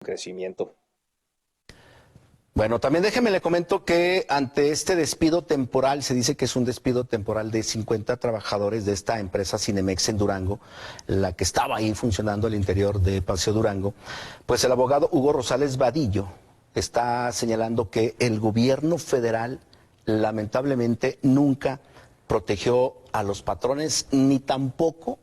crecimiento. Bueno, también déjeme le comento que ante este despido temporal, se dice que es un despido temporal de 50 trabajadores de esta empresa Cinemex en Durango, la que estaba ahí funcionando al interior de Paseo Durango, pues el abogado Hugo Rosales Vadillo está señalando que el gobierno federal lamentablemente nunca protegió a los patrones ni tampoco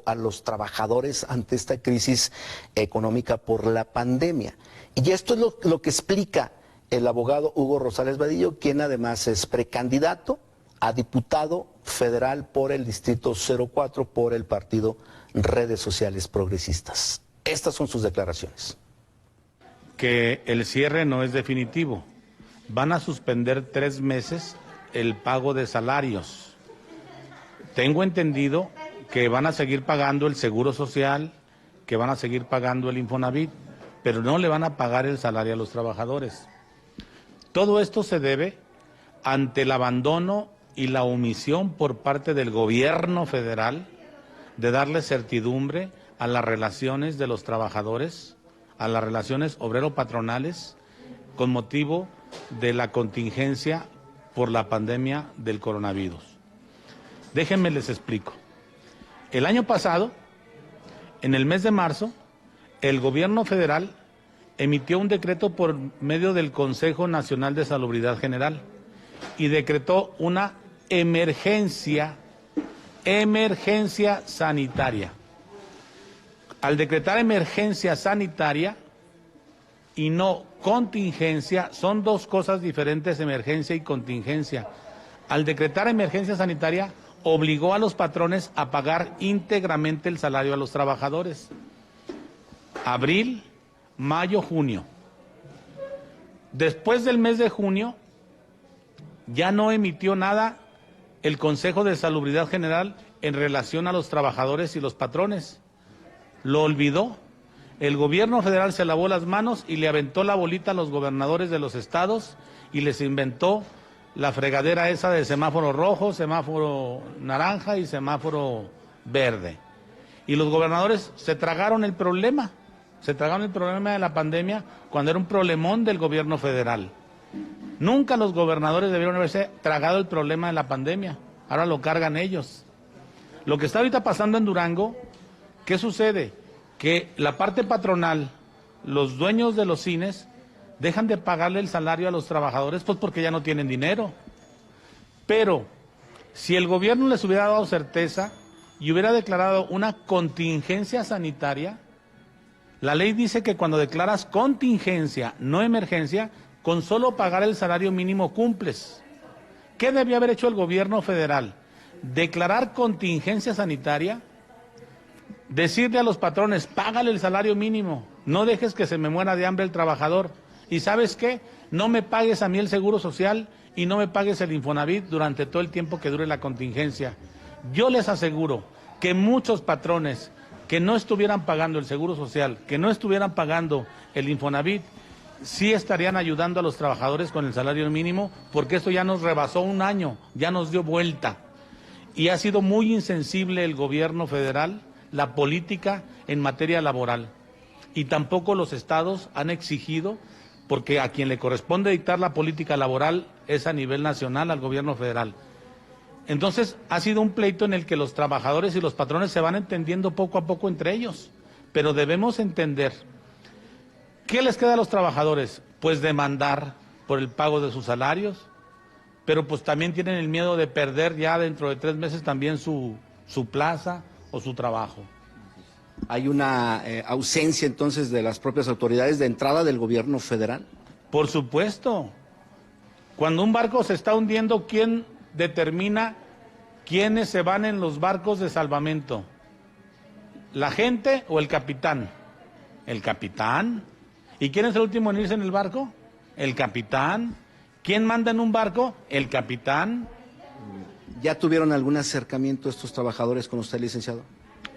a los trabajadores ante esta crisis económica por la pandemia. Y esto es lo que explica el abogado Hugo Rosales Vadillo, quien además es precandidato a diputado federal por el Distrito 04 por el partido Redes Sociales Progresistas. Estas son sus declaraciones. Que el cierre no es definitivo. Van a suspender 3 meses el pago de salarios. Tengo entendido que van a seguir pagando el Seguro Social, que van a seguir pagando el Infonavit, pero no le van a pagar el salario a los trabajadores. Todo esto se debe ante el abandono y la omisión por parte del gobierno federal de darle certidumbre a las relaciones de los trabajadores, a las relaciones obrero-patronales, con motivo de la contingencia por la pandemia del coronavirus. Déjenme les explico. El año pasado, en el mes de marzo, el gobierno federal emitió un decreto por medio del Consejo Nacional de Salubridad General y decretó una emergencia sanitaria. Al decretar emergencia sanitaria y no contingencia, son dos cosas diferentes, emergencia y contingencia. Al decretar emergencia sanitaria, obligó a los patrones a pagar íntegramente el salario a los trabajadores. Abril, mayo, junio. Después del mes de junio, ya no emitió nada el Consejo de Salubridad General en relación a los trabajadores y los patrones. Lo olvidó. El gobierno federal se lavó las manos y le aventó la bolita a los gobernadores de los estados y les inventó la fregadera esa de semáforo rojo, semáforo naranja y semáforo verde. Y los gobernadores se tragaron el problema. Se tragaron el problema de la pandemia cuando era un problemón del gobierno federal. Nunca los gobernadores debieron haberse tragado el problema de la pandemia. Ahora lo cargan ellos. Lo que está ahorita pasando en Durango, ¿qué sucede? Que la parte patronal, los dueños de los cines, dejan de pagarle el salario a los trabajadores pues porque ya no tienen dinero. Pero si el gobierno les hubiera dado certeza y hubiera declarado una contingencia sanitaria, la ley dice que cuando declaras contingencia, no emergencia, con solo pagar el salario mínimo cumples. ¿Qué debía haber hecho el gobierno federal? Declarar contingencia sanitaria, decirle a los patrones, págale el salario mínimo, no dejes que se me muera de hambre el trabajador. ¿Y sabes qué? No me pagues a mí el Seguro Social y no me pagues el Infonavit durante todo el tiempo que dure la contingencia. Yo les aseguro que muchos patrones que no estuvieran pagando el Seguro Social, que no estuvieran pagando el Infonavit, sí estarían ayudando a los trabajadores con el salario mínimo, porque esto ya nos rebasó un año, ya nos dio vuelta. Y ha sido muy insensible el gobierno federal, la política en materia laboral. Y tampoco los estados han exigido, porque a quien le corresponde dictar la política laboral es a nivel nacional, al gobierno federal. Entonces, ha sido un pleito en el que los trabajadores y los patrones se van entendiendo poco a poco entre ellos. Pero debemos entender, ¿qué les queda a los trabajadores? Pues demandar por el pago de sus salarios, pero pues también tienen el miedo de perder ya dentro de 3 meses también su plaza o su trabajo. ¿Hay una ausencia entonces de las propias autoridades de entrada del gobierno federal? Por supuesto. Cuando un barco se está hundiendo, ¿quién determina quiénes se van en los barcos de salvamento? ¿La gente o el capitán? El capitán. ¿Y quién es el último en irse en el barco? El capitán. ¿Quién manda en un barco? El capitán. ¿Ya tuvieron algún acercamiento estos trabajadores con usted, licenciado?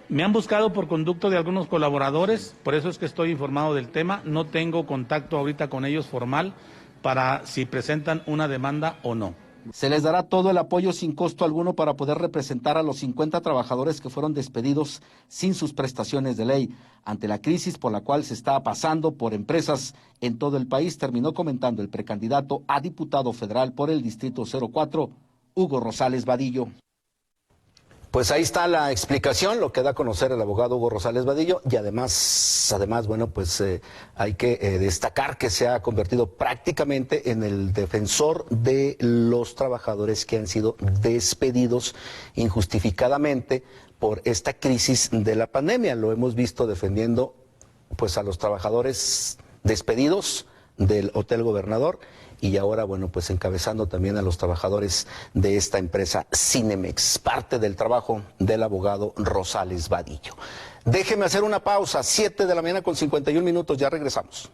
Me han buscado por conducto de algunos colaboradores, por eso es que estoy informado del tema. No tengo contacto ahorita con ellos formal para si presentan una demanda o no. Se les dará todo el apoyo sin costo alguno para poder representar a los 50 trabajadores que fueron despedidos sin sus prestaciones de ley. Ante la crisis por la cual se está pasando por empresas en todo el país, terminó comentando el precandidato a diputado federal por el Distrito 04, Hugo Rosales Vadillo. Pues ahí está la explicación, lo que da a conocer el abogado Hugo Rosales Vadillo, y además, bueno, pues hay que destacar que se ha convertido prácticamente en el defensor de los trabajadores que han sido despedidos injustificadamente por esta crisis de la pandemia. Lo hemos visto defendiendo pues a los trabajadores despedidos del Hotel Gobernador y ahora, bueno, pues encabezando también a los trabajadores de esta empresa Cinemex, parte del trabajo del abogado Rosales Vadillo. Déjeme hacer una pausa, 7 de la mañana con 51 minutos, ya regresamos.